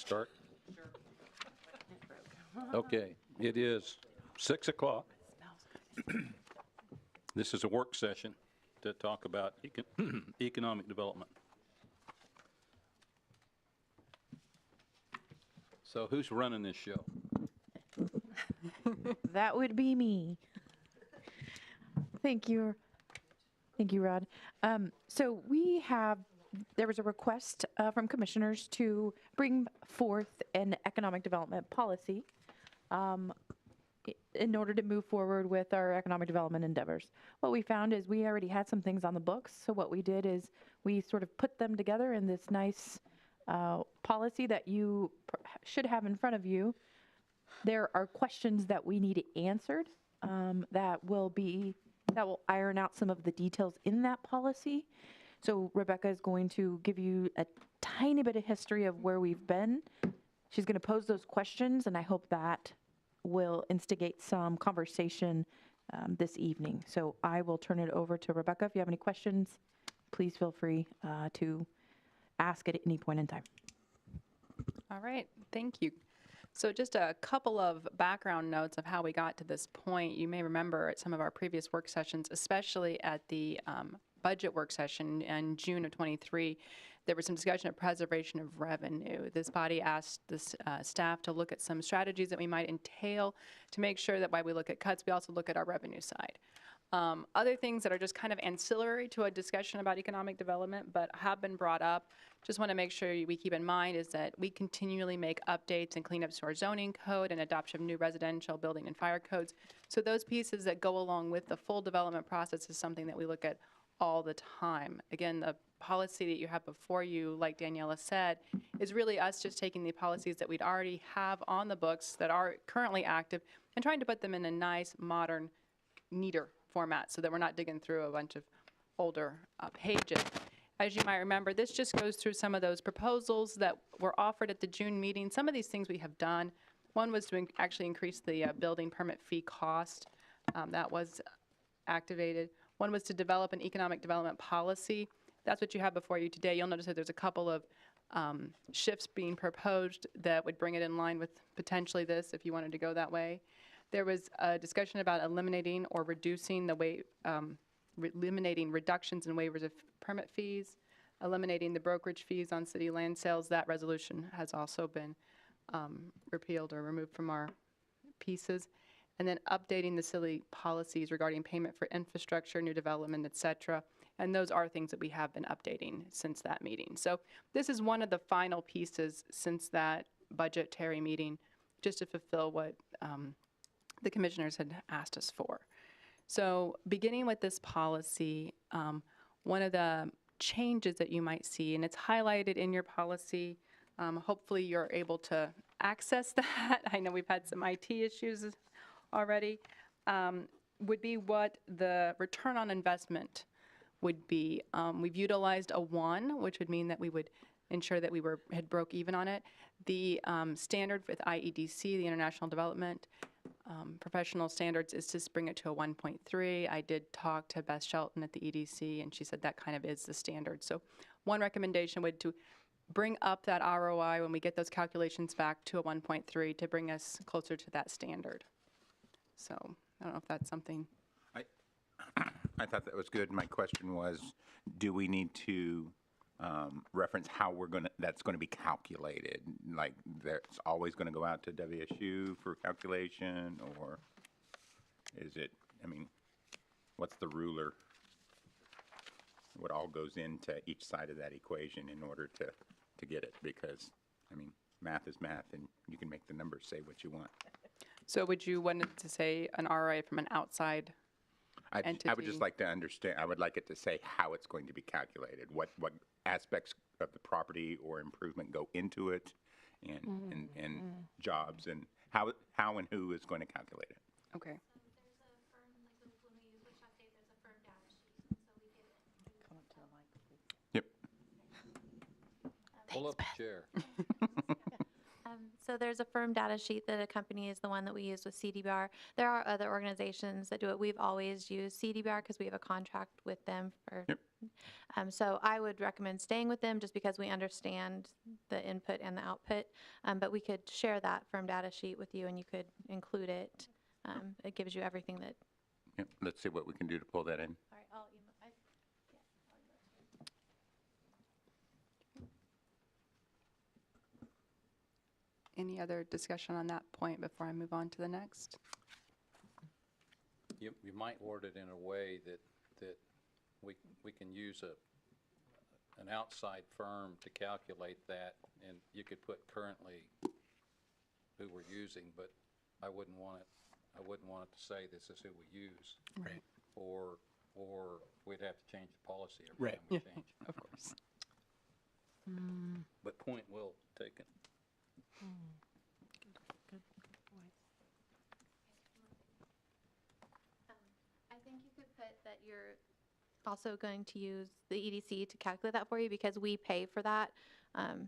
start? Okay, it is 6 o'clock. This is a work session to talk about economic development. So who's running this show? That would be me. Thank you. Thank you, Rod. So there was a request from commissioners to bring forth an economic development policy in order to move forward with our economic development endeavors. What we found is we already had some things on the books. So what we did is we sort of put them together in this nice policy that you should have in front of you. There are questions that we need answered that will iron out some of the details in that policy. So Rebecca is going to give you a tiny bit of history of where we've been. She's going to pose those questions, and I hope that will instigate some conversation this evening. So I will turn it over to Rebecca. If you have any questions, please feel free to ask at any point in time. All right, thank you. So just a couple of background notes of how we got to this point. You may remember at some of our previous work sessions, especially at the budget work session in June of 23, there was some discussion of preservation of revenue. This body asked the staff to look at some strategies that we might entail to make sure that while we look at cuts, we also look at our revenue side. Other things that are just kind of ancillary to a discussion about economic development but have been brought up, just want to make sure we keep in mind is that we continually make updates and cleanups to our zoning code and adoption of new residential building and fire codes. So those pieces that go along with the full development process is something that we look at all the time. Again, the policy that you have before you, like Daniela said, is really us just taking the policies that we'd already have on the books that are currently active and trying to put them in a nice, modern, neater format so that we're not digging through a bunch of older pages. As you might remember, this just goes through some of those proposals that were offered at the June meeting. Some of these things we have done. One was to actually increase the building permit fee cost. That was activated. One was to develop an economic development policy. That's what you have before you today. You'll notice that there's a couple of shifts being proposed that would bring it in line with potentially this if you wanted to go that way. There was a discussion about eliminating or reducing the eliminating reductions in waivers of permit fees, eliminating the brokerage fees on city land sales. That resolution has also been repealed or removed from our pieces. And then updating the city policies regarding payment for infrastructure, new development, et cetera. And those are things that we have been updating since that meeting. So this is one of the final pieces since that budgetary meeting, just to fulfill what the commissioners had asked us for. So beginning with this policy, one of the changes that you might see, and it's highlighted in your policy, hopefully you're able to access that. I know we've had some IT issues already, would be what the return on investment would be. We've utilized a 1, which would mean that we would ensure that we had broke even on it. The standard with IEDC, the International Development Professional Standards, is to bring it to a 1.3. I did talk to Beth Shelton at the EDC, and she said that kind of is the standard. So one recommendation would to bring up that ROI when we get those calculations back to a 1.3 to bring us closer to that standard. So I don't know if that's something. I thought that was good. My question was, do we need to reference how that's going to be calculated? Like, that's always going to go out to WSU for calculation, or is it, I mean, what's the ruler? What all goes into each side of that equation in order to get it? Because, I mean, math is math, and you can make the numbers say what you want. So would you want it to say an ROI from an outside entity? I would just like to understand, I would like it to say how it's going to be calculated, what aspects of the property or improvement go into it, and jobs, and how and who is going to calculate it. Okay. There's a firm, like when we use Wichita State, there's a firm data sheet, so we give it. Come up to the mic, please. Yep. Pull up a chair. So there's a firm data sheet that accompanies the one that we use with CDBR. There are other organizations that do it. We've always used CDBR because we have a contract with them for. Yep. So I would recommend staying with them just because we understand the input and the output. But we could share that firm data sheet with you and you could include it. It gives you everything that. Yep, let's see what we can do to pull that in. All right, I'll email. Any other discussion on that point before I move on to the next? You might word it in a way that we can use an outside firm to calculate that, and you could put currently who we're using, but I wouldn't want it to say this is who we use. Right. Or we'd have to change the policy every Right. time we change. Of course. But point well taken. I think you could put that you're also going to use the EDC to calculate that for you because we pay for that.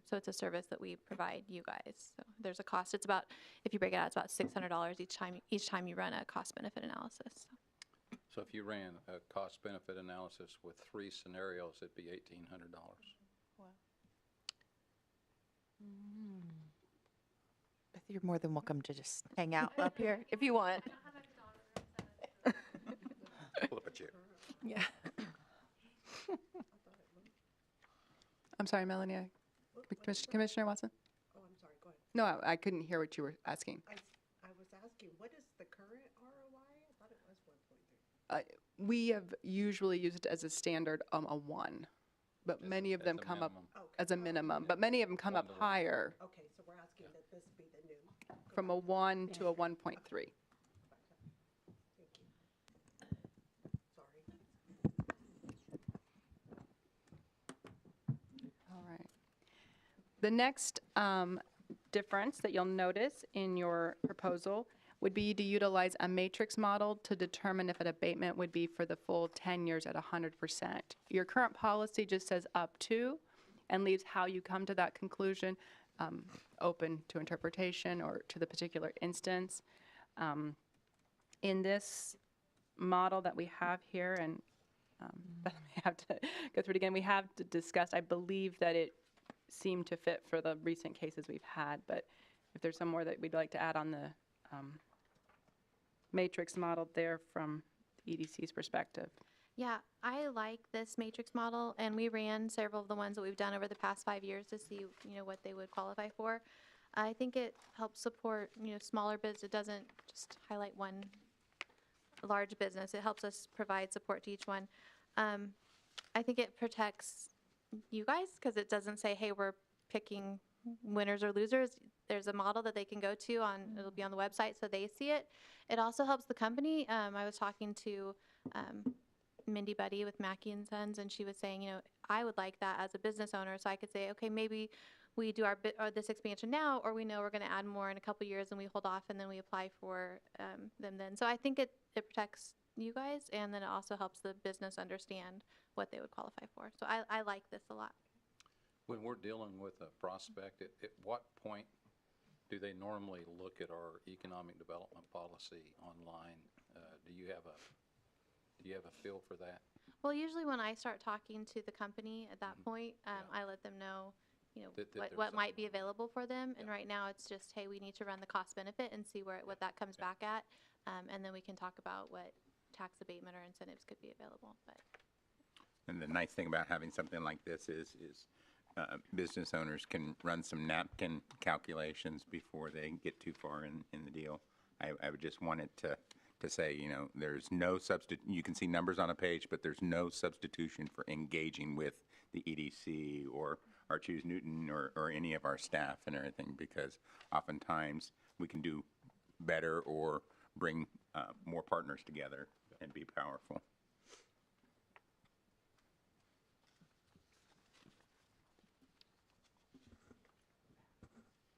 So it's a service that we provide you guys. So there's a cost. It's about, if you break it out, it's about $600 each time you run a cost benefit analysis. So if you ran a cost benefit analysis with 3 scenarios, it'd be $1,800. Beth, you're more than welcome to just hang out up here if you want. Pull up a chair. Yeah. I'm sorry, Melanie. Commissioner Watson? Oh, I'm sorry, go ahead. No, I couldn't hear what you were asking. I was asking, what is the current ROI? I thought it was 1.3. We have usually used it as a standard a 1, but many of them As a come up minimum. Okay. as a minimum, but many of them come up 1 to 1. higher Okay, so we're asking that this be the new. from a 1 to a 1.3. Thank you. Sorry. All right. The next difference that you'll notice in your proposal would be to utilize a matrix model to determine if an abatement would be for the full 10 years at 100%. Your current policy just says up to and leaves how you come to that conclusion open to interpretation or to the particular instance. In this model that we have here, and I have to go through it again, we have discussed, I believe that it seemed to fit for the recent cases we've had, but if there's some more that we'd like to add on the matrix model there from the EDC's perspective. Yeah, I like this matrix model, and we ran several of the ones that we've done over the past 5 years to see, what they would qualify for. I think it helps support, smaller business. It doesn't just highlight one large business. It helps us provide support to each one. I think it protects you guys because it doesn't say, hey, we're picking winners or losers. There's a model that they can go to it'll be on the website so they see it. It also helps the company. I was talking to Mindy Buddy with Mackey and Sons, and she was saying, I would like that as a business owner, so I could say, okay, maybe we do our this expansion now, or we know we're going to add more in a couple years, and we hold off, and then we apply for them then. So I think it protects you guys, and then it also helps the business understand what they would qualify for. So I like this a lot. When we're dealing with a prospect, at what point do they normally look at our economic development policy online? Do you have a feel for that? Well, usually when I start talking to the company at that point, I let them know, That there's what might be something on available for them. And right now it's just, hey, we need to run the cost benefit and see what that comes back at. And then we can talk about what tax abatement or incentives could be available. But And the nice thing about having something like this is business owners can run some napkin calculations before they get too far in the deal. I would just want it to say, there's no you can see numbers on a page, but there's no substitution for engaging with the EDC or our Choose Newton or any of our staff and everything, because oftentimes we can do better or bring more partners together and be powerful.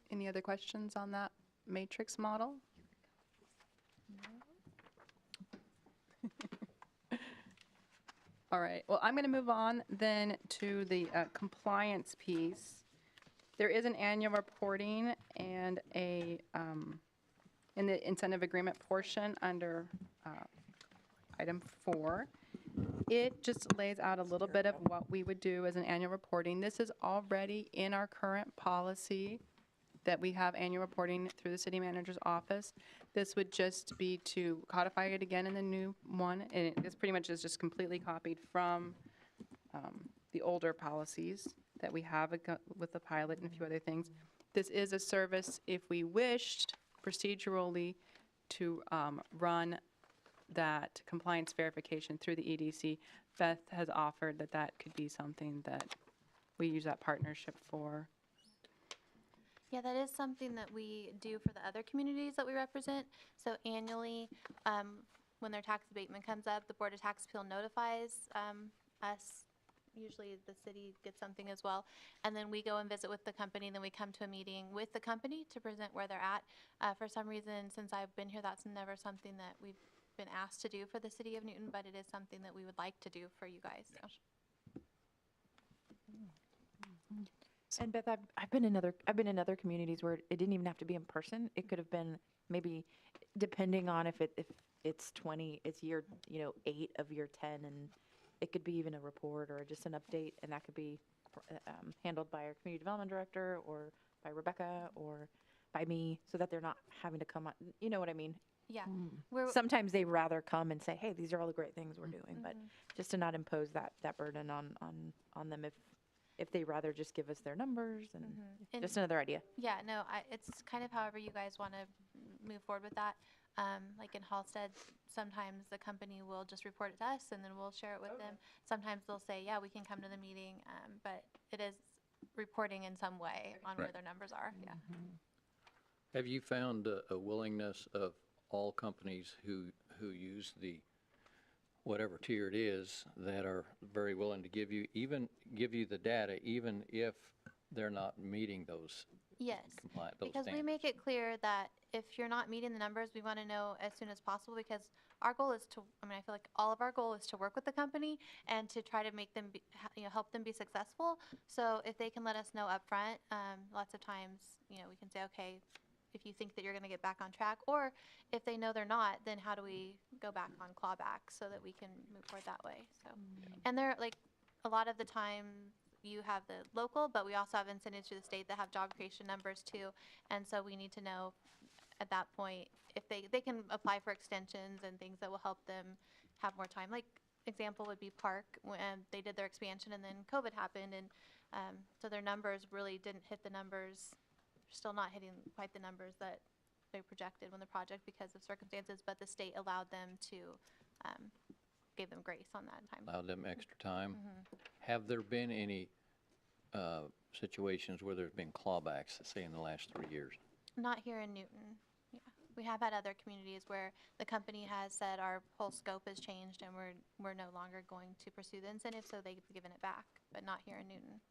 Any other questions on that matrix model? All right, well, I'm going to move on then to the compliance piece. There is an annual reporting and in the incentive agreement portion under item 4, it just lays out a little bit of what we would do as an annual reporting. This is already in our current policy that we have annual reporting through the city manager's office. This would just be to codify it again in the new one, and this pretty much is just completely copied from the older policies that we have with the pilot and a few other things. This is a service if we wished procedurally to run that compliance verification through the EDC. Beth has offered that that could be something that we use that partnership for. Yeah, that is something that we do for the other communities that we represent. So annually, when their tax abatement comes up, the Board of Tax Appeal notifies us. Usually the city gets something as well. And then we go and visit with the company, and then we come to a meeting with the company to present where they're at. For some reason, since I've been here, that's never something that we've been asked to do for the city of Newton, but it is something that we would like to do for you guys. So. And Beth, I've been in other communities where it didn't even have to be in person. It could have been maybe, depending on if it's year 8 of year 10, and it could be even a report or just an update, and that could be handled by our community development director or by Rebecca or by me, so that they're not having to come on. You know what I mean? Yeah. Sometimes they rather come and say, "Hey, these are all the great things we're doing," but just to not impose that burden on them if they rather just give us their numbers and just another idea. Yeah, no, it's kind of however you guys want to move forward with that. Like in Halstead, sometimes the company will just report it to us, and then we'll share it with them. Sometimes they'll say, yeah, we can come to the meeting, but it is reporting in some way on where their numbers are. Yeah. Have you found a willingness of all companies who use the whatever tier it is that are very willing to give you the data, even if they're not meeting those Yes, those because we standards? make it clear that if you're not meeting the numbers, we want to know as soon as possible, because our goal is to, I feel like all of our goal is to work with the company and to try to make them, help them be successful. So if they can let us know upfront, lots of times, we can say, okay, if you think that you're going to get back on track, or if they know they're not, then how do we go back on clawback so that we can move forward that way? So, and they're like, a lot of the time you have the local, but we also have incentives through the state that have job creation numbers too. And so we need to know at that point if they can apply for extensions and things that will help them have more time. Like example would be Park, when they did their expansion and then COVID happened, and so their numbers really didn't hit the numbers. Still not hitting quite the numbers that they projected when the project, because of circumstances, but the state allowed them to, gave them grace on that time. Allow them extra time. Have there been any situations where there's been clawbacks, say in the last 3 years? Not here in Newton. Yeah, we have had other communities where the company has said our whole scope has changed and we're no longer going to pursue the incentive, so they've given it back, but not here in Newton.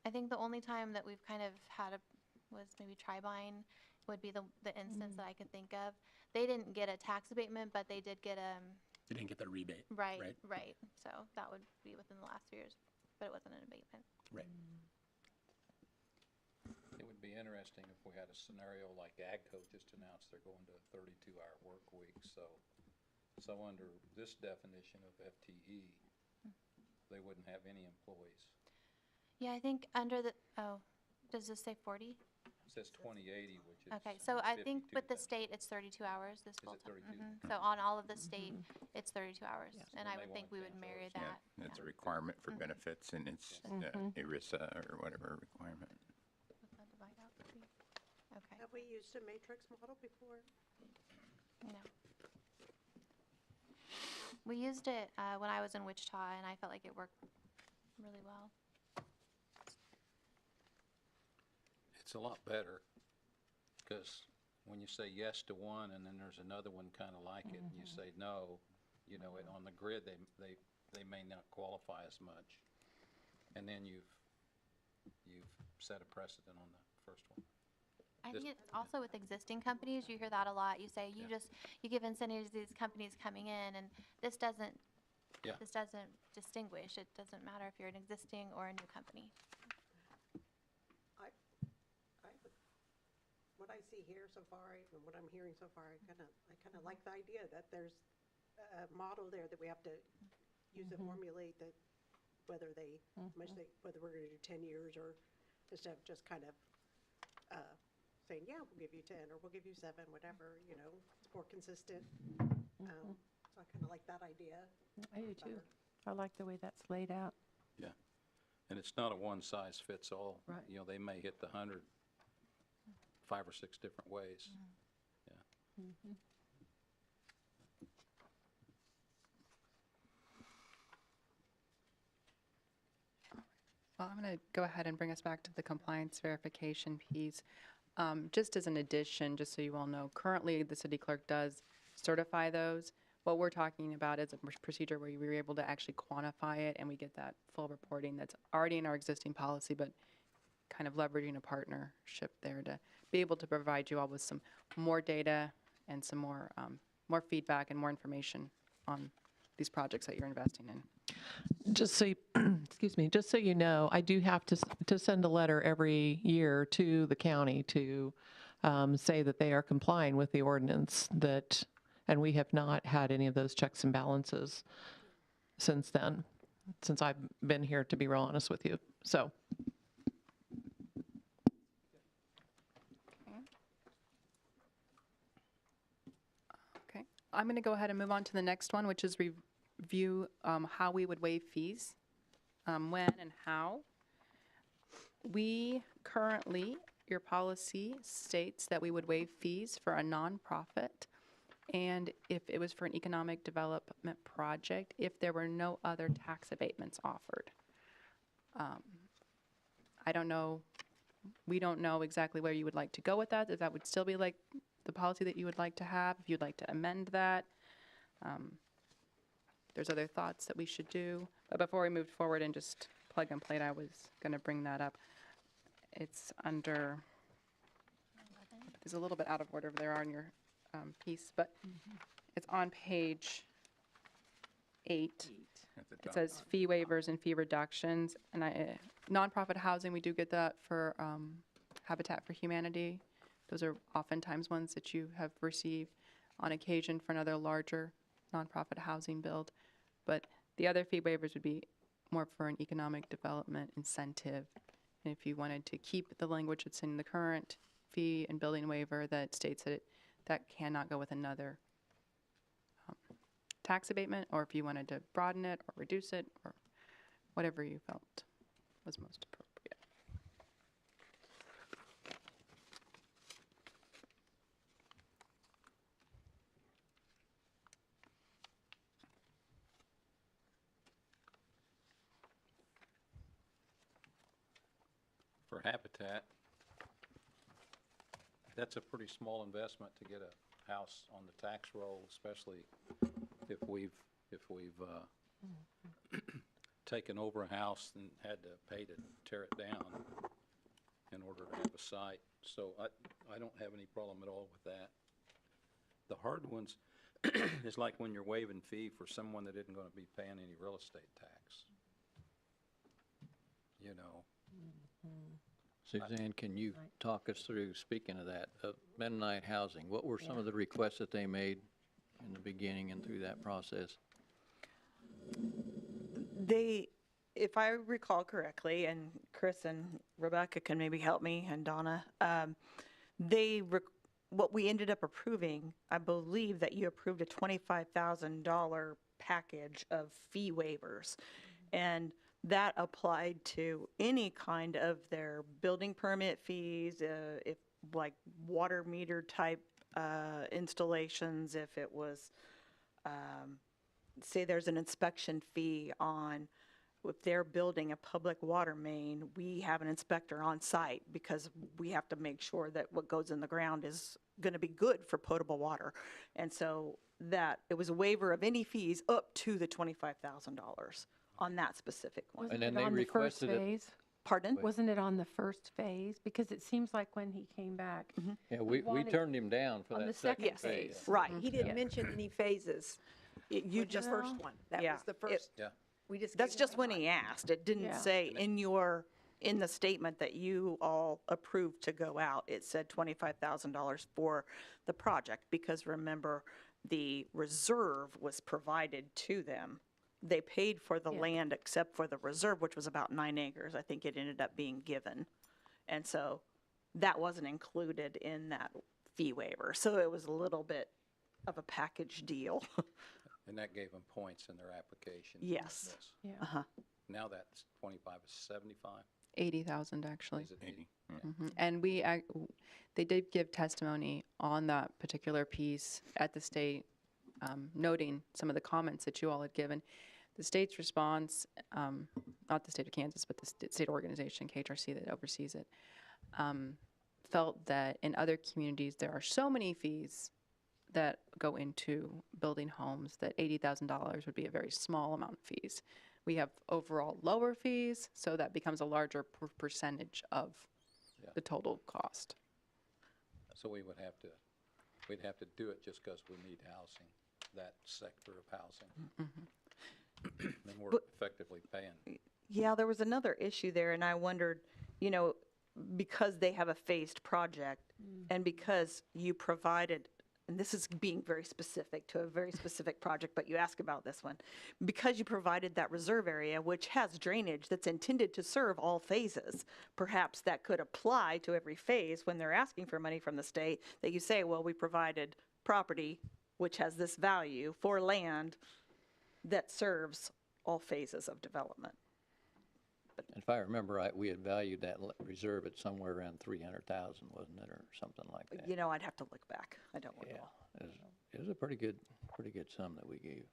I think the only time that we've kind of had was maybe Tribine would be the instance that I could think of. They didn't get a tax abatement, but they did get They didn't get the rebate. right. So that would be within the last 2 years, but it wasn't an abatement. Right. It would be interesting if we had a scenario like AGCO just announced they're going to a 32-hour work week. So under this definition of FTE, they wouldn't have any employees. Yeah, I think under the, does this say 40? It says 2080, which is Okay, so I think with the 52,000. state, it's 32 hours this Is full it time. 32? So on all of the state, it's 32 hours. And I they would think want we would 10 marry hours. that. Yeah, it's a requirement for benefits, and it's ERISA or whatever requirement. What's that divide out to be? Okay, Have we used a matrix model before? no. We used it when I was in Wichita, and I felt like it worked really well. It's a lot better, because when you say yes to one and then there's another one kind of like it, and you say no, on the grid, they may not qualify as much. And then you've set a precedent on the first one. I think it's also with existing companies, you hear that a lot. You say, you give incentives to these companies coming in, and this doesn't distinguish. It doesn't matter if you're an existing or a new company. I see here so far and what I'm hearing so far, I kind of like the idea that there's a model there that we have to use to formulate that whether they, whether we're going to do 10 years or instead of just kind of saying, yeah, we'll give you 10 or we'll give you 7, whatever, you know, it's more consistent. So I kind of like that idea. I do too. I like the way that's laid out. Yeah. And it's not a one-size-fits-all. Right. You know, they may hit the 100 5 or 6 different ways. Yeah. Well, I'm going to go ahead and bring us back to the compliance verification piece. Just as an addition, just so you all know, currently the city clerk does certify those. What we're talking about is a procedure where we were able to actually quantify it and we get that full reporting that's already in our existing policy, but kind of leveraging a partnership there to be able to provide you all with some more data and some more, more feedback and more information on these projects that you're investing in. Just so you, excuse me, just so you know, I do have to send a letter every year to the county to say that they are complying with the ordinance that, and we have not had any of those checks and balances since then, since I've been here, to be real honest with you. So. Okay, I'm going to go ahead and move on to the next one, which is review how we would waive fees, when and how. We currently, your policy states that we would waive fees for a nonprofit, and if it was for an economic development project, if there were no other tax abatements offered. I don't know, we don't know exactly where you would like to go with that, if that would still be like the policy that you would like to have, if you'd like to amend that. There's other thoughts that we should do. But before we moved forward and just plug and play, I was going to bring that up. It's under, it's a little bit out of order there on your piece, but it's on page 8. It says fee waivers and fee reductions. And nonprofit housing, we do get that for Habitat for Humanity. Those are oftentimes ones that you have received on occasion for another larger nonprofit housing build. But the other fee waivers would be more for an economic development incentive. And if you wanted to keep the language that's in the current fee and building waiver that states that that cannot go with another tax abatement, or if you wanted to broaden it or reduce it or whatever you felt was most appropriate. For Habitat, that's a pretty small investment to get a house on the tax roll, especially if we've taken over a house and had to pay to tear it down in order to have a site. So I don't have any problem at all with that. The hard ones is like when you're waiving fee for someone that isn't going to be paying any real estate tax. You know. Suzanne, can you talk us through, speaking of that, Mennonite Housing, what were some of the requests that they made in the beginning and through that process? They, if I recall correctly, and Chris and Rebecca can maybe help me, and Donna, what we ended up approving, I believe that you approved a $25,000 package of fee waivers. And that applied to any kind of their building permit fees, if like water meter type installations, if it was, say there's an inspection fee on, if they're building a public water main, we have an inspector on site because we have to make sure that what goes in the ground is going to be good for potable water. And so that it was a waiver of any fees up to the $25,000 on that specific one. And then Wasn't it they on the first requested it. phase? Pardon? Wasn't it on the first phase? Because it seems like when he came back, Yeah, we wanted- turned him down for on the that second second phase. phase. Right. He didn't mention any phases. You with the just, first one. That yeah, was the it- first. Yeah. We just. that's gave him just the when one. he asked. It didn't Yeah. say in in the statement that you all approved to go out, it said $25,000 for the project, because remember, the reserve was provided to them. They paid for the land except for the reserve, which was about 9 acres. I think it ended up being given. And so that wasn't included in that fee waiver. So it was a little bit of a package deal. And that gave them points in their application. Yes. Yeah. Now that's 25 is 75? 80,000 actually. Is it 80. And they did give testimony on that particular piece at the state, noting some of the comments that you all had given. The state's response, not the state of Kansas, but the state organization, KHRC, that oversees it, felt that in other communities there are so many fees that go into building homes that $80,000 would be a very small amount of fees. We have overall lower fees, so that becomes a larger percentage of the total cost. So we'd have to do it just because we need housing, that sector of housing. Then we're effectively paying. Yeah, there was another issue there, and I wondered, because they have a phased project, and because you provided, and this is being very specific to a very specific project, but you ask about this one, because you provided that reserve area, which has drainage that's intended to serve all phases, perhaps that could apply to every phase when they're asking for money from the state, that you say, well, we provided property which has this value for land that serves all phases of development. If I remember right, we had valued that reserve at somewhere around 300,000, wasn't it, or something like that? I'd have to look back. I don't Yeah, recall. it was a pretty good sum that we gave.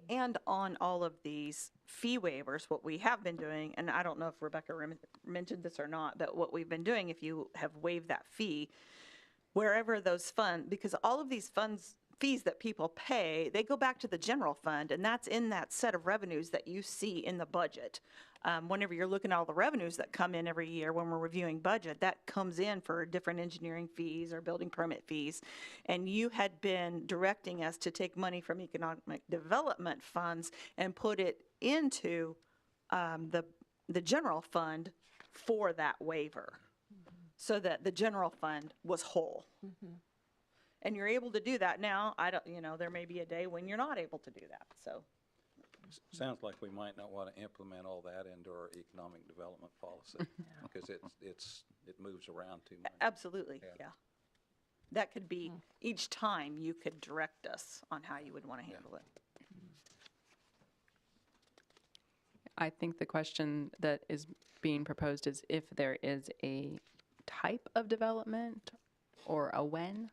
And on all of these fee waivers, what we have been doing, and I don't know if Rebecca mentioned this or not, but what we've been doing, if you have waived that fee, wherever those funds, because all of these fees that people pay, they go back to the general fund, and that's in that set of revenues that you see in the budget. Whenever you're looking at all the revenues that come in every year when we're reviewing budget, that comes in for different engineering fees or building permit fees. And you had been directing us to take money from economic development funds and put it into the general fund for that waiver, so that the general fund was whole. And you're able to do that now. I don't, there may be a day when you're not able to do that, so. Sounds like we might not want to implement all that into our economic development policy, because it moves around too much. Absolutely, yeah. That could be, each time you could direct us on how you would want to handle it. I think the question that is being proposed is if there is a type of development or a when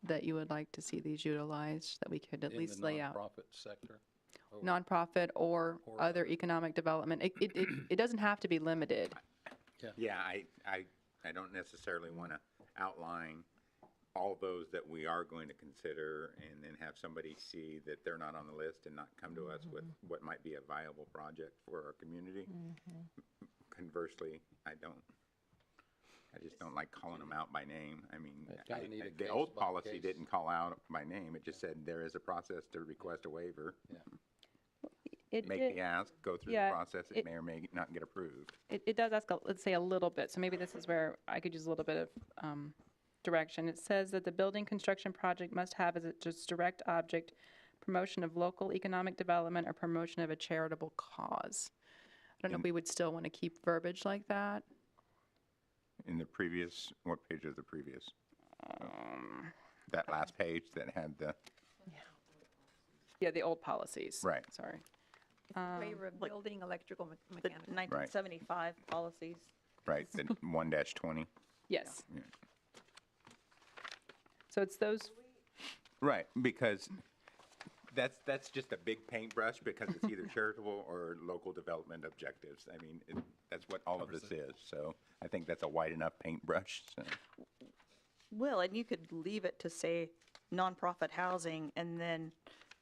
that you would like to see these utilized, that we could at least lay out. In the nonprofit sector? Nonprofit or other economic development. It doesn't have to be limited. Yeah, I don't necessarily want to outline all those that we are going to consider and then have somebody see that they're not on the list and not come to us with what might be a viable project for our community. Conversely, I just don't like calling them out by name. I mean, the old policy didn't call out by name. It just said there is a process to request a waiver. Make the ask, go through the process. It may or may not get approved. It does ask, let's say, a little bit. So maybe this is where I could use a little bit of direction. It says that the building construction project must have as its direct object promotion of local economic development or promotion of a charitable cause. I don't know if we would still want to keep verbiage like that. In the previous, what page is the previous? That last page that had the, Yeah, the old policies. Right. Sorry. Waiver of building, electrical, The mechanical. 1975 policies. right, the 1-20. Yes. So it's those. Right, because that's just a big paintbrush, because it's either charitable or local development objectives. I mean, that's what all of this is. So I think that's a wide enough paintbrush. So. Well, and you could leave it to say nonprofit housing, and then,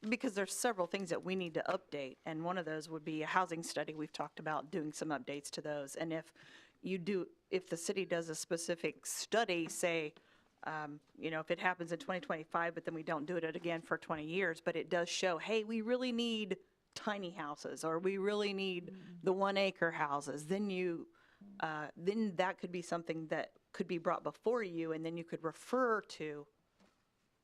because there's several things that we need to update, and one of those would be a housing study. We've talked about doing some updates to those. And if the city does a specific study, say, if it happens in 2025, but then we don't do it again for 20 years, but it does show, hey, we really need tiny houses, or we really need the 1 acre houses, then then that could be something that could be brought before you, and then you could refer to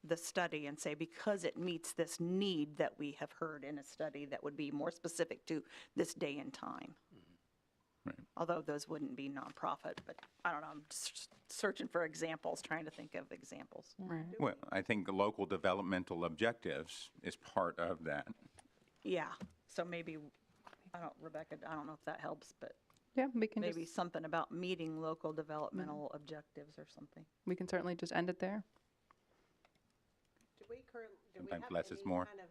the study and say, because it meets this need that we have heard in a study that would be more specific to this day and time. Right. Although those wouldn't be nonprofit, but I don't know, I'm just searching for examples, trying to think of examples. Well, I think the local developmental objectives is part of that. Yeah, so maybe, Rebecca, I don't know if that helps, but Yeah, we can maybe just, something about meeting local developmental objectives or something. we can certainly just end it there. Do we Sometimes have less is any more. kind of,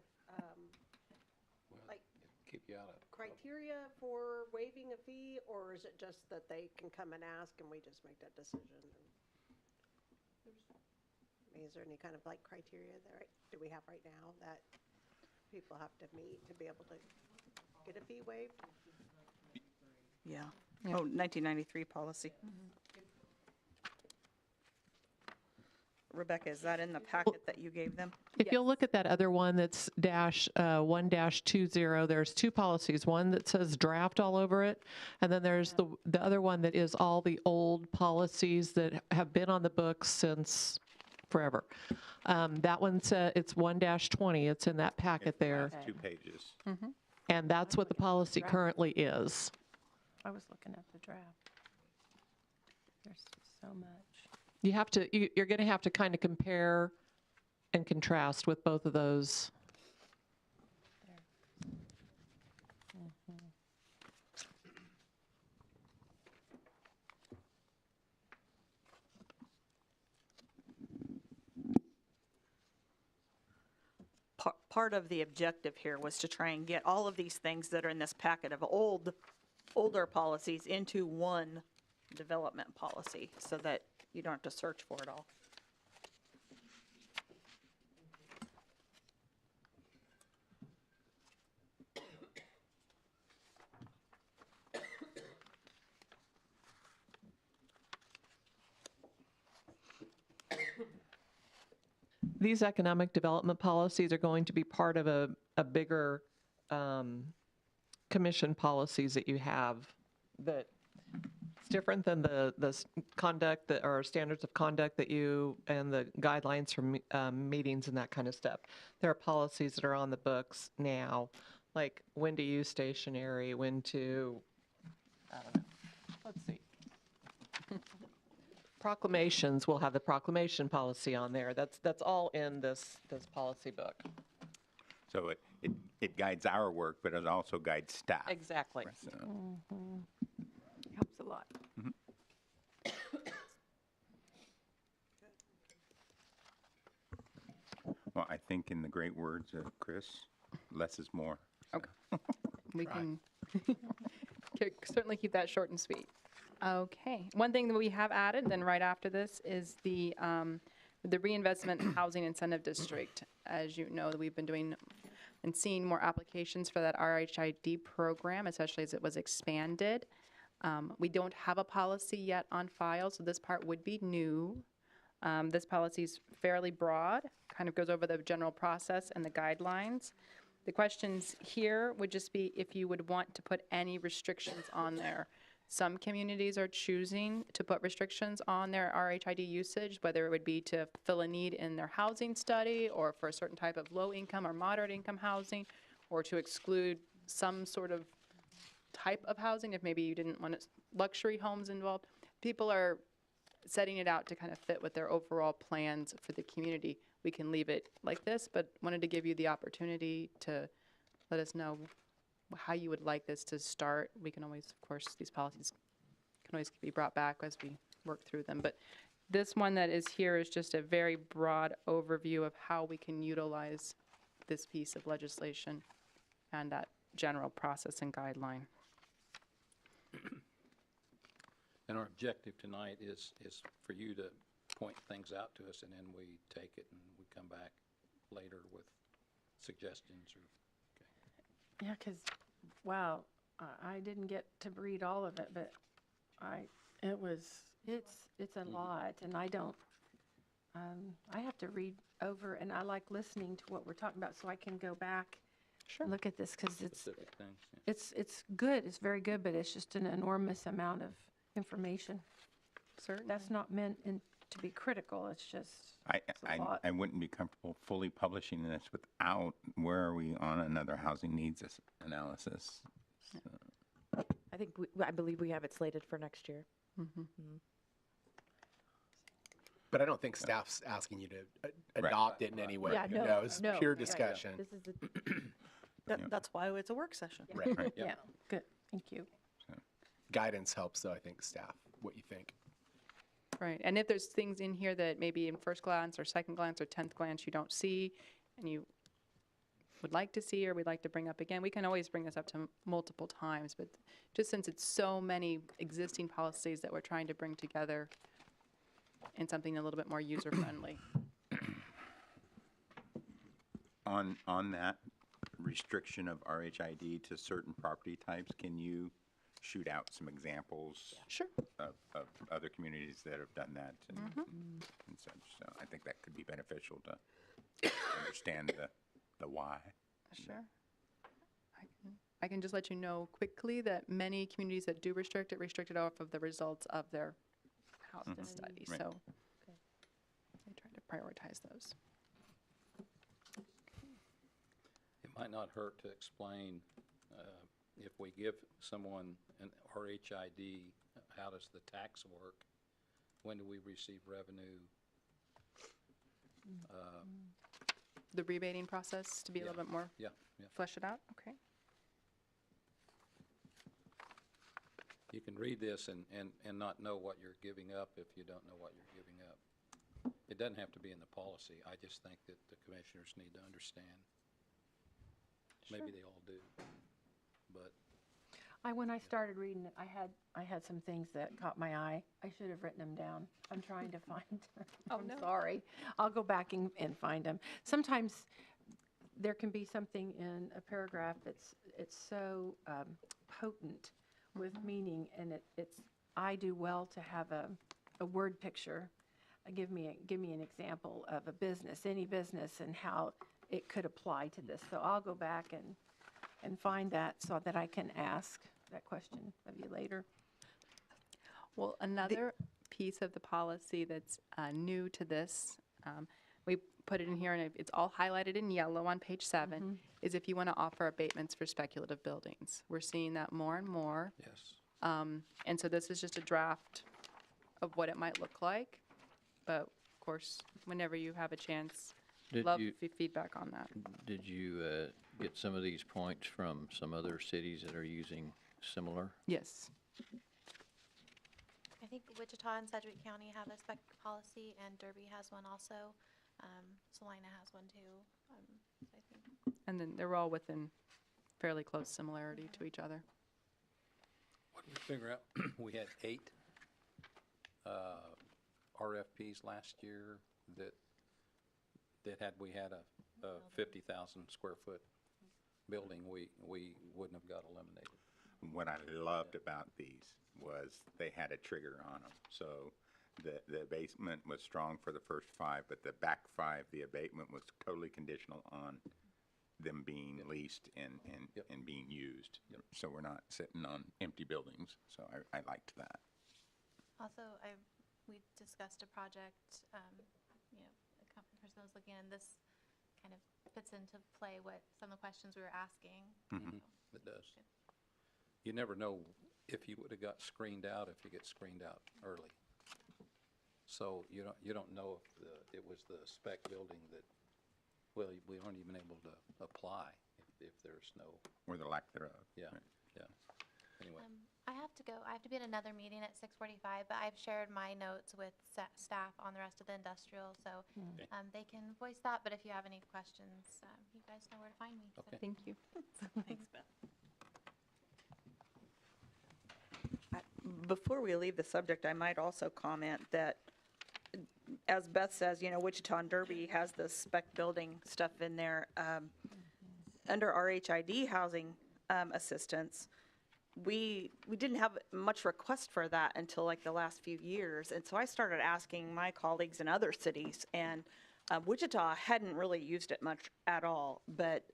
like, Keep you out of. criteria for waiving a fee, or is it just that they can come and ask and we just make that decision? I mean, is there any kind of like criteria that do we have right now that people have to meet to be able to get a fee waived? Yeah. Oh, 1993 policy. Rebecca, is that in the packet that you gave them? If you'll look at that other one that's -1-20, there's two policies. One that says draft all over it, and then there's the other one that is all the old policies that have been on the books since forever. That one says it's 1-20. It's in that packet there, Last 2 pages. and that's what the policy currently is. I was looking at the draft. There's so much. You have to, you're going to have to kind of compare and contrast with both of those. Part of the objective here was to try and get all of these things that are in this packet of older policies into one development policy so that you don't have to search for it all. These economic development policies are going to be part of a bigger commission policies that you have that it's different than the conduct that, or standards of conduct that you, and the guidelines for meetings and that kind of stuff. There are policies that are on the books now, like when to use stationery, when to, I don't know, let's see. Proclamations, we'll have the proclamation policy on there. That's all in this policy book. So it guides our work, but it also guides staff. Exactly. So, Helps a lot. well, I think in the great words of Chris, less is more. Okay. We can certainly keep that short and sweet. Okay. One thing that we have added then right after this is the reinvestment housing incentive district. As you know, we've been doing and seeing more applications for that RHID program, especially as it was expanded. We don't have a policy yet on file, so this part would be new. This policy is fairly broad, kind of goes over the general process and the guidelines. The questions here would just be if you would want to put any restrictions on there. Some communities are choosing to put restrictions on their RHID usage, whether it would be to fill a need in their housing study or for a certain type of low income or moderate income housing, or to exclude some sort of type of housing if maybe you didn't want luxury homes involved. People are setting it out to kind of fit with their overall plans for the community. We can leave it like this, but wanted to give you the opportunity to let us know how you would like this to start. We can always, of course, these policies can always be brought back as we work through them. But this one that is here is just a very broad overview of how we can utilize this piece of legislation and that general process and guideline. And our objective tonight is for you to point things out to us, and then we take it and we come back later with suggestions or. Yeah, because, wow, I didn't get to read all of it, but it's a lot, and I have to read over, and I like listening to what we're talking about, so I can go back look at this, because it's, Specific things, yeah. it's good, it's very good, but it's just an enormous amount of information. Certainly. That's not meant to be critical, it's just, it's a lot. I wouldn't be comfortable fully publishing this without, where are we on another housing needs analysis? I believe we have it slated for next year. But I don't think staff's asking you to Right. adopt it in any way. Yeah, No, it's no, pure yeah, yeah. discussion. This is That's why it's a work session. Right. Yeah, good, thank you. Guidance helps, though, I think, staff, what you think. Right, and if there's things in here that maybe in first glance or second glance or 10th glance you don't see and you would like to see or we'd like to bring up again, we can always bring this up to multiple times, but just since it's so many existing policies that we're trying to bring together in something a little bit more user-friendly. On that restriction of RHID to certain property types, can you shoot out some examples Sure. of other communities that have done that and such? So I think that could be beneficial to understand the why. Sure. I can just let you know quickly that many communities that do restrict it off of the results of their housing study, Right. so they try to prioritize those. It might not hurt to explain, if we give someone an RHID, how does the tax work? When do we receive revenue? The rebating process, to be a little Yeah. bit more, Yeah, yeah. flesh it out, okay? You can read this and not know what you're giving up if you don't know what you're giving up. It doesn't have to be in the policy. I just think that the commissioners need to understand. Maybe they all do, but When I started reading it, I had some things that caught my eye. I should have written them down. I'm trying to find them. I'm sorry. I'll go back and find them. Sometimes there can be something in a paragraph that's, it's so potent with meaning, and I do well to have a word picture. Give me an example of a business, any business, and how it could apply to this. So I'll go back and find that so that I can ask that question of you later. Well, another piece of the policy that's new to this, we put it in here and it's all highlighted in yellow on page 7, is if you want to offer abatements for speculative buildings. We're seeing that more and more. yes. And so this is just a draft of what it might look like. But of course, whenever you have a chance, Did love you- feedback on that. Did you get some of these points from some other cities that are using similar? Yes. I think Wichita and Sedgwick County have a spec policy, and Derby has one also. Salina has one too. So I think And then they're all within fairly close similarity to each other. What did we figure out? We had 8 RFPs last year that had we had a 50,000 square foot building, we wouldn't have got eliminated. What I loved about these was they had a trigger on them. So the abatement was strong for the first 5, but the back 5, the abatement was totally conditional on them being leased and being used. So we're not sitting on empty buildings. So I liked that. also, we discussed a project, a company person was looking, and this kind of fits into play what some of the questions we were asking. It does. You never know if you would have got screened out if you get screened out early. So you don't know if it was the spec building that, well, we aren't even able to apply if there's no, Or the lack thereof. yeah, Right. yeah. Anyway, I have to go. I have to be at another meeting at 6:45, but I've shared my notes with staff on the rest of the industrial, so they can voice that. But if you have any questions, you guys know where to find me. So. Okay. Thank you. Thanks, Beth. Before we leave the subject, I might also comment that, as Beth says, Wichita and Derby has the spec building stuff in there. Under RHID housing assistance, we didn't have much request for that until like the last few years. And so I started asking my colleagues in other cities, and Wichita hadn't really used it much at all. But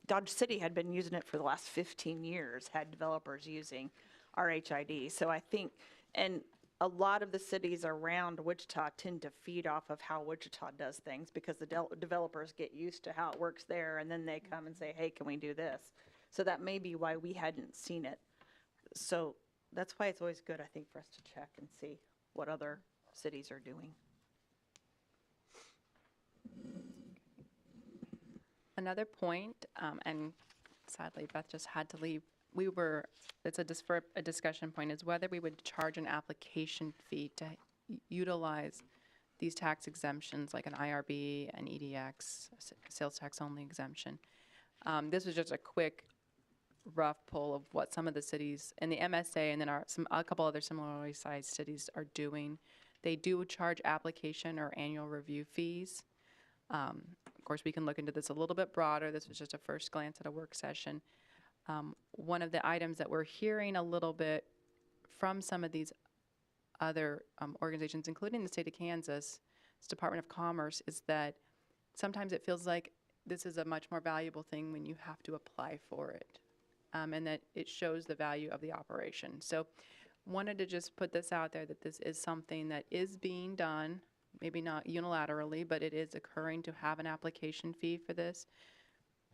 Dodge City had been using it for the last 15 years, had developers using RHID. So I think, and a lot of the cities around Wichita tend to feed off of how Wichita does things because the developers get used to how it works there, and then they come and say, hey, can we do this? So that may be why we hadn't seen it. So that's why it's always good, I think, for us to check and see what other cities are doing. Another point, and sadly Beth just had to leave, it's for a discussion point, is whether we would charge an application fee to utilize these tax exemptions like an IRB, an EDX, sales tax only exemption. This was just a quick rough poll of what some of the cities in the MSA and then a couple other similarly sized cities are doing. They do charge application or annual review fees. Of course, we can look into this a little bit broader. This was just a first glance at a work session. One of the items that we're hearing a little bit from some of these other organizations, including the state of Kansas, Department of Commerce, is that sometimes it feels like this is a much more valuable thing when you have to apply for it, and that it shows the value of the operation. So wanted to just put this out there that this is something that is being done, maybe not unilaterally, but it is occurring to have an application fee for this.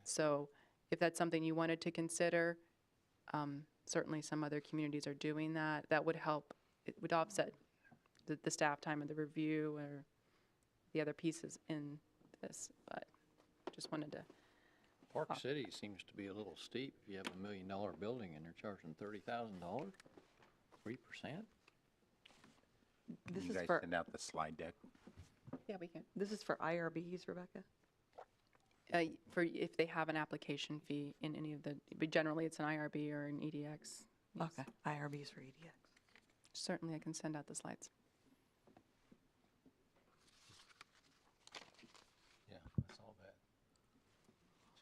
So if that's something you wanted to consider, certainly some other communities are doing that. That would help. It would offset the staff time of the review or the other pieces in this, but just wanted to. Park City seems to be a little steep. If you have $1 million building and they're charging $30,000, 3%? This You is guys for, send out the slide deck? Yeah, we can. this is for IRBs, Rebecca? For if they have an application fee in any of the, but generally it's an IRB or an EDX. Yes. Okay, IRBs for EDX. Certainly, I can send out the slides. Yeah, I saw that.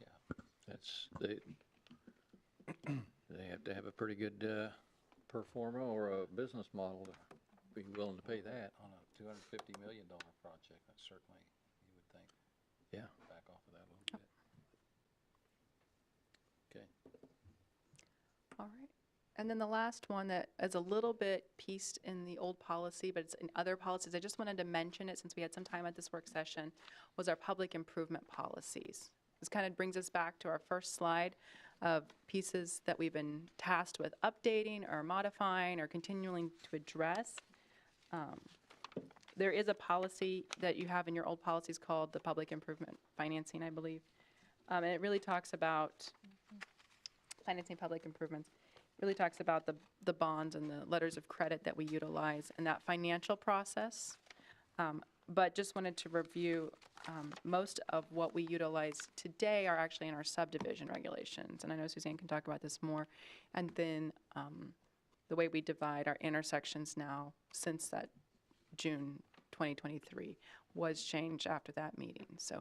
Yeah. That's, they have to have a pretty good pro forma or a business model to be willing to pay that. On a $250 million project, that certainly, you would think, Yeah. back off of that a little bit. Okay. All right. And then the last one that is a little bit pieced in the old policy, but it's in other policies, I just wanted to mention it since we had some time at this work session, was our public improvement policies. This kind of brings us back to our first slide of pieces that we've been tasked with updating or modifying or continuing to address. There is a policy that you have in your old policies called the public improvement financing, I believe. And it really talks about financing public improvements. It really talks about the bonds and the letters of credit that we utilize and that financial process. But just wanted to review, most of what we utilize today are actually in our subdivision regulations. And I know Suzanne can talk about this more. And then the way we divide our intersections now since that June 2023 was changed after that meeting. So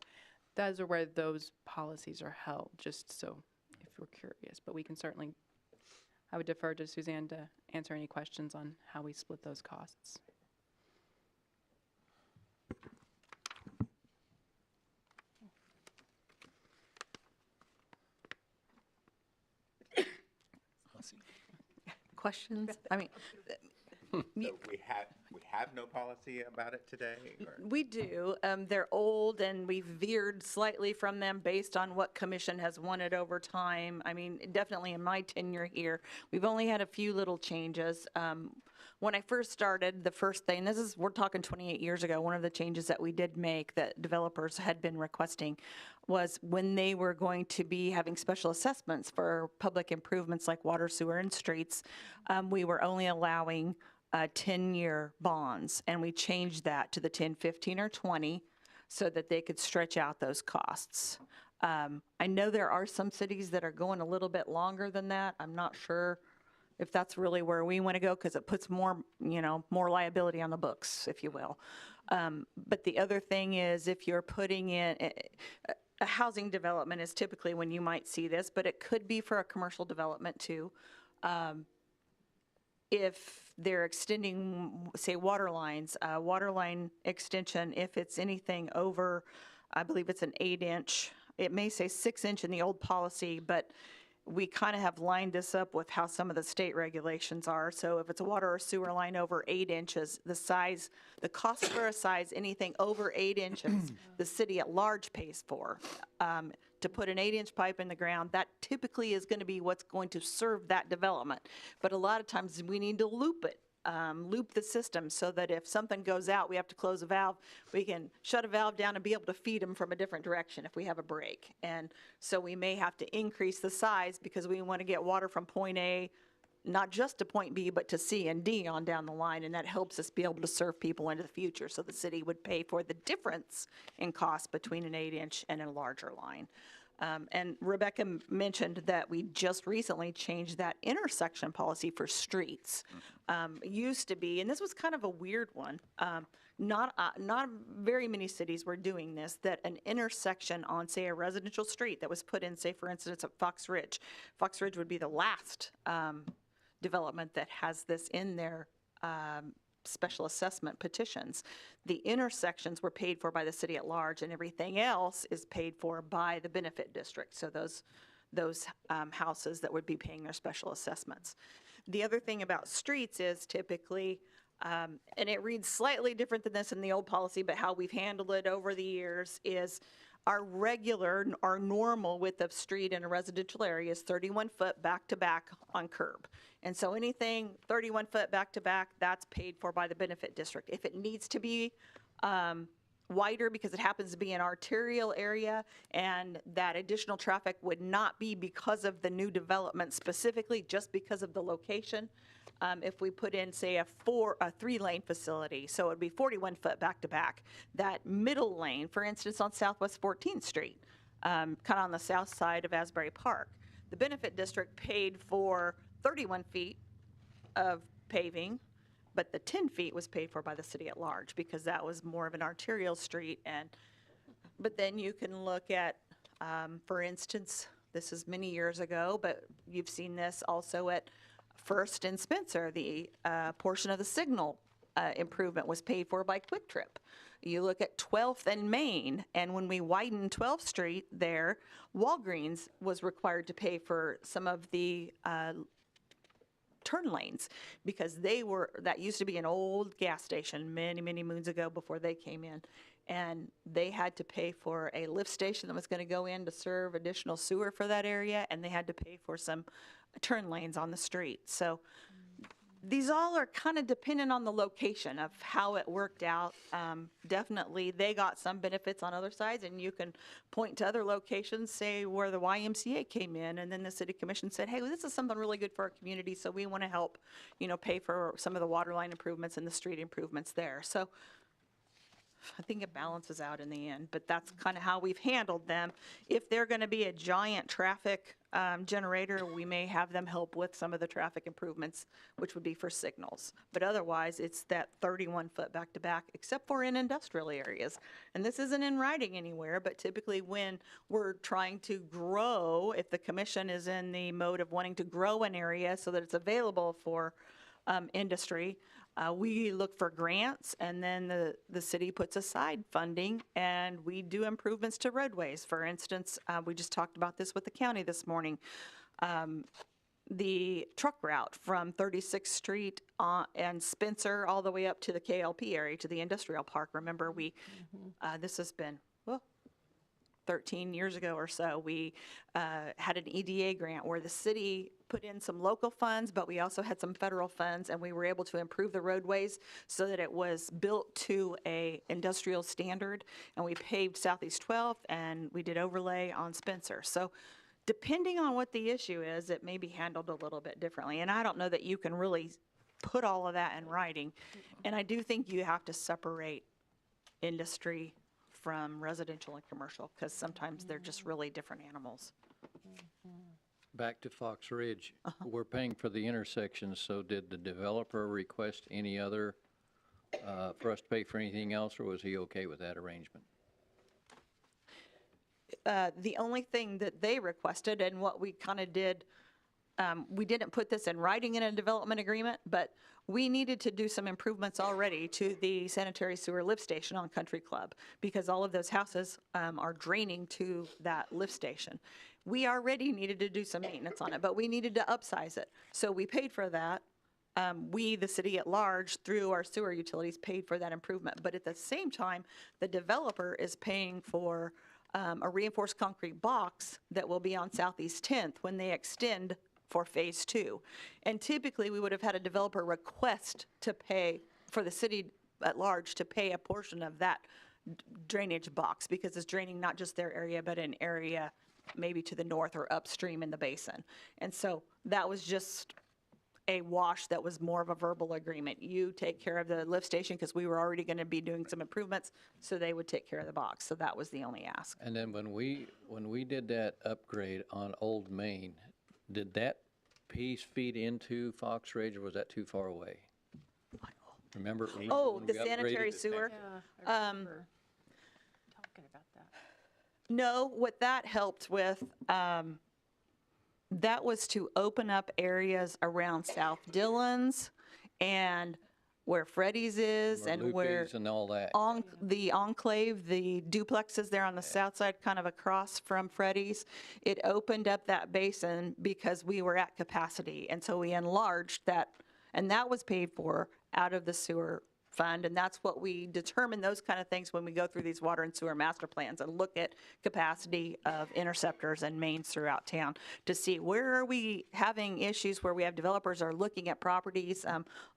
those are where those policies are held, just so if you're curious. But we can certainly, I would defer to Suzanne to answer any questions on how we split those costs. Questions? I mean, So we have no policy about it today? Or? we do. They're old and we've veered slightly from them based on what commission has wanted over time. I mean, definitely in my tenure here, we've only had a few little changes. When I first started, the first thing, we're talking 28 years ago, one of the changes that we did make that developers had been requesting was when they were going to be having special assessments for public improvements like water, sewer, and streets, we were only allowing 10-year bonds, and we changed that to the 10, 15, or 20 so that they could stretch out those costs. I know there are some cities that are going a little bit longer than that. I'm not sure if that's really where we want to go because it puts more, more liability on the books, if you will. But the other thing is if you're putting in a housing development is typically when you might see this, but it could be for a commercial development too. If they're extending, say, water lines, water line extension, if it's anything over, I believe it's an 8-inch it may say 6-inch in the old policy, but we kind of have lined this up with how some of the state regulations are. So if it's a water or sewer line over 8 inches, the cost for a size, anything over 8 inches, the city at large pays for. To put an 8-inch pipe in the ground, that typically is going to be what's going to serve that development. But a lot of times we need to loop it. Loop the system so that if something goes out, we have to close a valve, we can shut a valve down and be able to feed them from a different direction if we have a break. And so we may have to increase the size because we want to get water from point A, not just to point B, but to C and D on down the line. And that helps us be able to serve people into the future. So the city would pay for the difference in cost between an 8-inch and a larger line. And Rebecca mentioned that we just recently changed that intersection policy for streets. It used to be, and this was kind of a weird one, not very many cities were doing this, that an intersection on, say, a residential street that was put in, say, for instance, at Fox Ridge. Fox Ridge would be the last development that has this in their special assessment petitions. The intersections were paid for by the city at large, and everything else is paid for by the benefit district. So those houses that would be paying their special assessments. The other thing about streets is typically, and it reads slightly different than this in the old policy, but how we've handled it over the years is our normal width of street in a residential area is 31 foot back to back on curb. And so anything 31 foot back to back, that's paid for by the benefit district. If it needs to be wider because it happens to be an arterial area and that additional traffic would not be because of the new development specifically, just because of the location. If we put in, say, a 3-lane facility, so it would be 41 foot back to back. That middle lane, for instance, on Southwest 14th Street, kind of on the south side of Asbury Park, the benefit district paid for 31 feet of paving, but the 10 feet was paid for by the city at large because that was more of an arterial street. But then you can look at, for instance, this is many years ago, but you've seen this also at First and Spencer, the portion of the signal improvement was paid for by Quick Trip. You look at 12th and Main, and when we widened 12th Street there, Walgreens was required to pay for some of the turn lanes because that used to be an old gas station many, many moons ago before they came in. And they had to pay for a lift station that was going to go in to serve additional sewer for that area, and they had to pay for some turn lanes on the street. So these all are kind of dependent on the location of how it worked out. Definitely, they got some benefits on other sides, and you can point to other locations, say where the YMCA came in, and then the city commission said, hey, well, this is something really good for our community, so we want to help, pay for some of the water line improvements and the street improvements there. So I think it balances out in the end, but that's kind of how we've handled them. If they're going to be a giant traffic generator, we may have them help with some of the traffic improvements, which would be for signals. But otherwise, it's that 31 foot back to back, except for in industrial areas. And this isn't in writing anywhere, but typically when we're trying to grow, if the commission is in the mode of wanting to grow an area so that it's available for industry, we look for grants, and then the city puts aside funding, and we do improvements to roadways. For instance, we just talked about this with the county this morning. The truck route from 36th Street and Spencer all the way up to the KLP area, to the industrial park. Remember, this has been, 13 years ago or so, we had an EDA grant where the city put in some local funds, but we also had some federal funds, and we were able to improve the roadways so that it was built to a industrial standard, and we paved Southeast 12th, and we did overlay on Spencer. So depending on what the issue is, it may be handled a little bit differently, and I don't know that you can really put all of that in writing, and I do think you have to separate industry from residential and commercial, because sometimes they're just really different animals. Back to Fox Ridge, we're paying for the intersections, so did the developer request any other, for us to pay for anything else, or was he okay with that arrangement? The only thing that they requested, and what we kind of did we didn't put this in writing in a development agreement, but we needed to do some improvements already to the sanitary sewer lift station on Country Club because all of those houses are draining to that lift station. We already needed to do some maintenance on it, but we needed to upsize it. So we paid for that. We, the city at large, through our sewer utilities, paid for that improvement. But at the same time, the developer is paying for a reinforced concrete box that will be on Southeast 10th when they extend for phase 2. And typically, we would have had a developer request to pay, for the city at large, to pay a portion of that drainage box because it's draining not just their area, but an area maybe to the north or upstream in the basin. And so that was just a wash that was more of a verbal agreement. You take care of the lift station because we were already going to be doing some improvements, so they would take care of the box. So that was the only ask. And then when we did that upgrade on Old Main, did that piece feed into Fox Ridge or was that too far away? Remember? Oh, when the we upgraded sanitary the sewer? I remember talking about that. No, what that helped with, that was to open up areas around South Dillon's and where Freddy's is and where Lupe's and all that. the Enclave, the duplexes there on the south side, kind of across from Freddy's. It opened up that basin because we were at capacity. And so we enlarged that, and that was paid for out of the sewer fund. And that's what we determine, those kind of things, when we go through these water and sewer master plans and look at capacity of interceptors and mains throughout town to see where are we having issues where we have developers are looking at properties.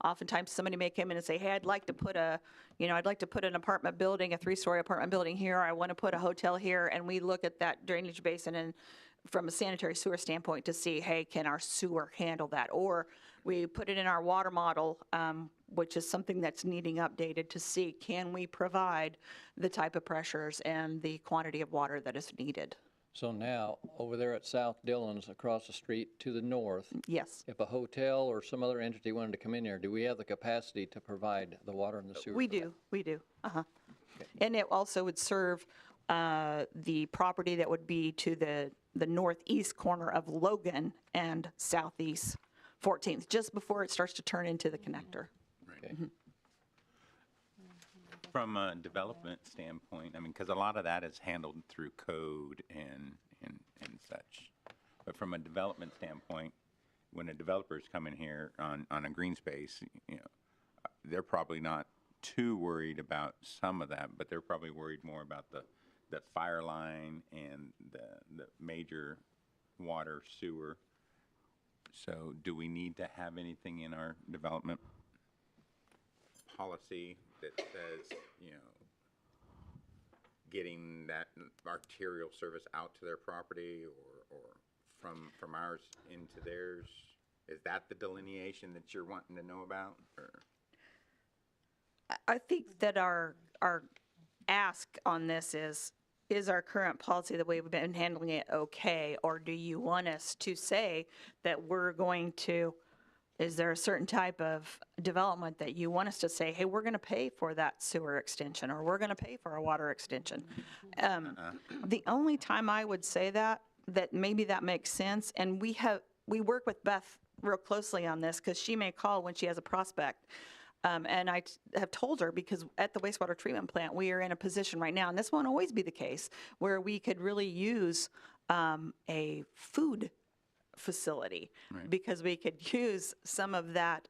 Oftentimes somebody may come in and say, hey, I'd like to put an apartment building, a 3-story apartment building here. I want to put a hotel here. And we look at that drainage basin and from a sanitary sewer standpoint to see, hey, can our sewer handle that? Or we put it in our water model, which is something that's needing updated to see, can we provide the type of pressures and the quantity of water that is needed? So now, over there at South Dillon's, across the street to the north, Yes. if a hotel or some other entity wanted to come in there, do we have the capacity to provide the water and the sewer? We do. Uh-huh. And it also would serve the property that would be to the northeast corner of Logan and southeast 14th, just before it starts to turn into the connector. Okay. From a development standpoint, I mean, because a lot of that is handled through code and such. But from a development standpoint, when a developer's coming here on a green space, you know, they're probably not too worried about some of that, but they're probably worried more about the fire line and the major water sewer. So do we need to have anything in our development policy that says, you know, getting that arterial service out to their property or from ours into theirs? Is that the delineation that you're wanting to know about? Or? I think that our ask on this is our current policy, the way we've been handling it, okay? Or do you want us to say that we're going to, is there a certain type of development that you want us to say, hey, we're going to pay for that sewer extension or we're going to pay for a water extension? The only time I would say that maybe that makes sense, and we work with Beth real closely on this because she may call when she has a prospect. And I have told her, because at the wastewater treatment plant, we are in a position right now, and this won't always be the case, where we could really use a food facility, right, because we could use some of that,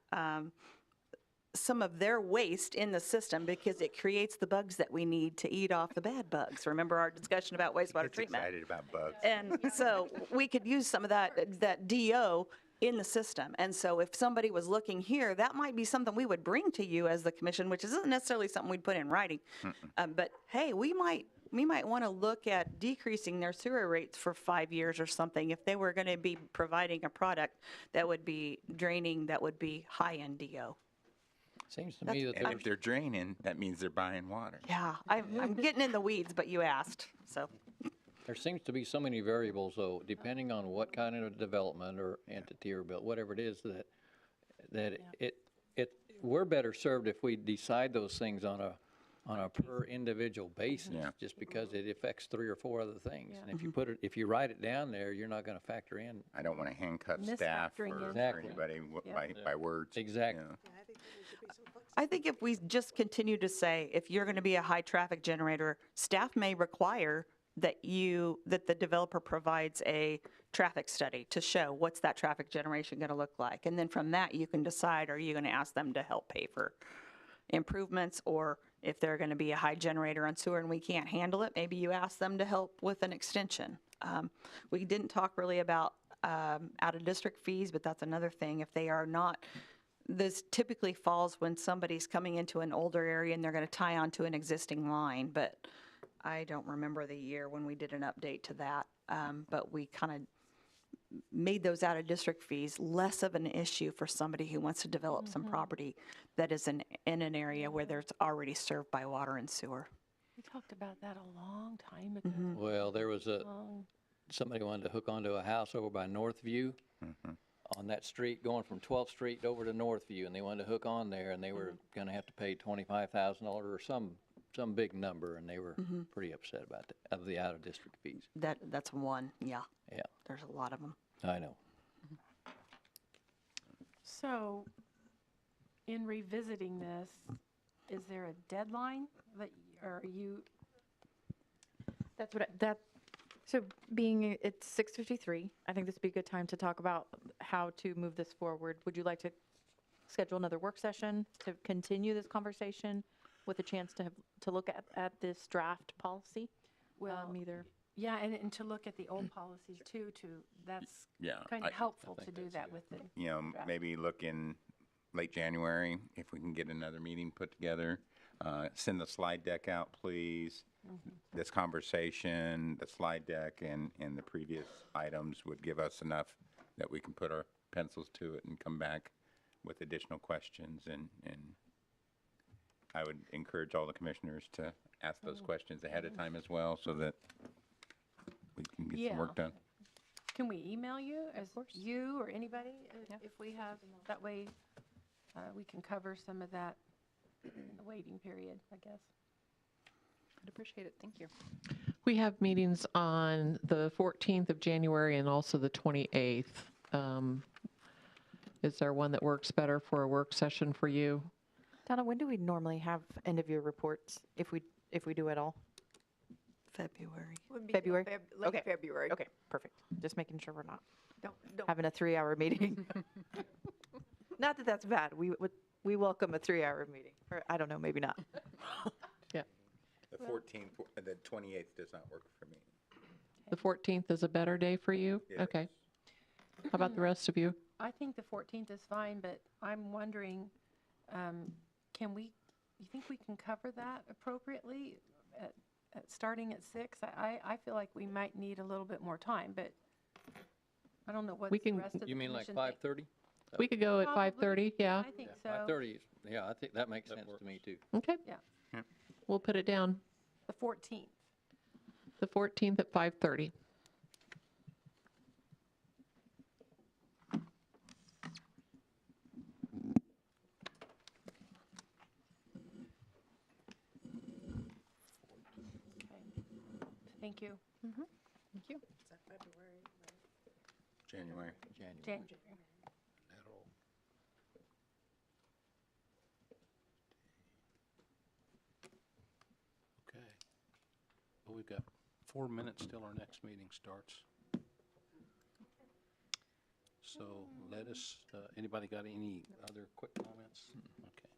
some of their waste in the system because it creates the bugs that we need to eat off the bad bugs. Remember our discussion about wastewater treatment? Excited about bugs. And so we could use some of that DO in the system. And so if somebody was looking here, that might be something we would bring to you as the commission, which isn't necessarily something we'd put in writing. But hey, we might want to look at decreasing their sewer rates for 5 years or something if they were going to be providing a product that would be draining, that would be high in DO. Seems to me that And there's, if they're draining, that means they're buying water. Yeah, I'm getting in the weeds, but you asked, so. there seems to be so many variables, though, depending on what kind of development or entity or build, whatever it is, that we're better served if we decide those things on on a per individual basis, Yeah. just because it affects 3 or 4 other things. Yeah. And if you put it, if you write it down there, you're not gonna factor in. I don't want to handcuff staff Misfactoring or in. Exactly. anybody Yep. by words. Exactly. Yeah. Yeah, I think there needs to be some flexibility. I think if we just continue to say, if you're going to be a high traffic generator, staff may require that that the developer provides a traffic study to show what's that traffic generation going to look like. And then from that, you can decide, are you going to ask them to help pay for improvements, or if they're going to be a high generator on sewer and we can't handle it, maybe you ask them to help with an extension. We didn't talk really about out-of-district fees, but that's another thing. If they are not, this typically falls when somebody's coming into an older area and they're going to tie onto an existing line, but I don't remember the year when we did an update to that. But we kind of made those out-of-district fees less of an issue for somebody who wants to develop some property that is in an area where there's already served by water and sewer. We talked about that a long time ago. Well, there was Long. somebody wanted to hook onto a house over by Northview on that street going from 12th Street over to Northview, and they wanted to hook on there, and they were gonna have to pay $25,000 or some big number, and they were pretty upset about that, of the out-of-district fees. That's one, yeah. Yeah, There's a lot of them. I know. So, in revisiting this, is there a deadline that, or are you, That's what, so being it's 6:53, I think this would be a good time to talk about how to move this forward. Would you like to schedule another work session to continue this conversation with a chance to look at this draft policy? well, Either, yeah, and to look at the old policies too, that's Yeah, kind I- of helpful I to think do that's that good. with the, You know, Draft. maybe look in late January, if we can get another meeting put together. Send the slide deck out, please. This conversation, the slide deck, and the previous items would give us enough that we can put our pencils to it and come back with additional questions. And I would encourage all the commissioners to ask those questions ahead of time as well, so that we can get some work Yeah. done. can we email you as you or anybody if we have, that way we can cover some of that in the waiting period, I guess. I'd appreciate it. Thank you. We have meetings on the 14th of January and also the 28th. Is there one that works better for a work session for you? Donna, when do we normally have end-of-year reports, if we do at all? February. February? Late Okay. February. Okay, perfect. Just making sure we're not Don't, having a 3-hour meeting. Not that that's bad. We welcome a 3-hour meeting. Or, I don't know, maybe not. Yeah. The 14th, the 28th does not work for me. The 14th is a better day for you? It Okay. is. How about the rest of you? I think the 14th is fine, but I'm wondering, you think we can cover that appropriately at starting at 6? I feel like we might need a little bit more time, but I don't know what We the can- rest of the You mean like commission think. 5:30? We could go at Probably. 5:30, yeah. I think so. 5:30, yeah, I think that makes sense to me, too. Okay. Yeah. We'll put it down, The 14th. the 14th at 5:30. Okay. Thank you. Thank you. Is that February, right? January. January. That'll- Okay. Well, we've got 4 minutes till our next meeting starts. So let us, anybody got any other quick comments? Okay.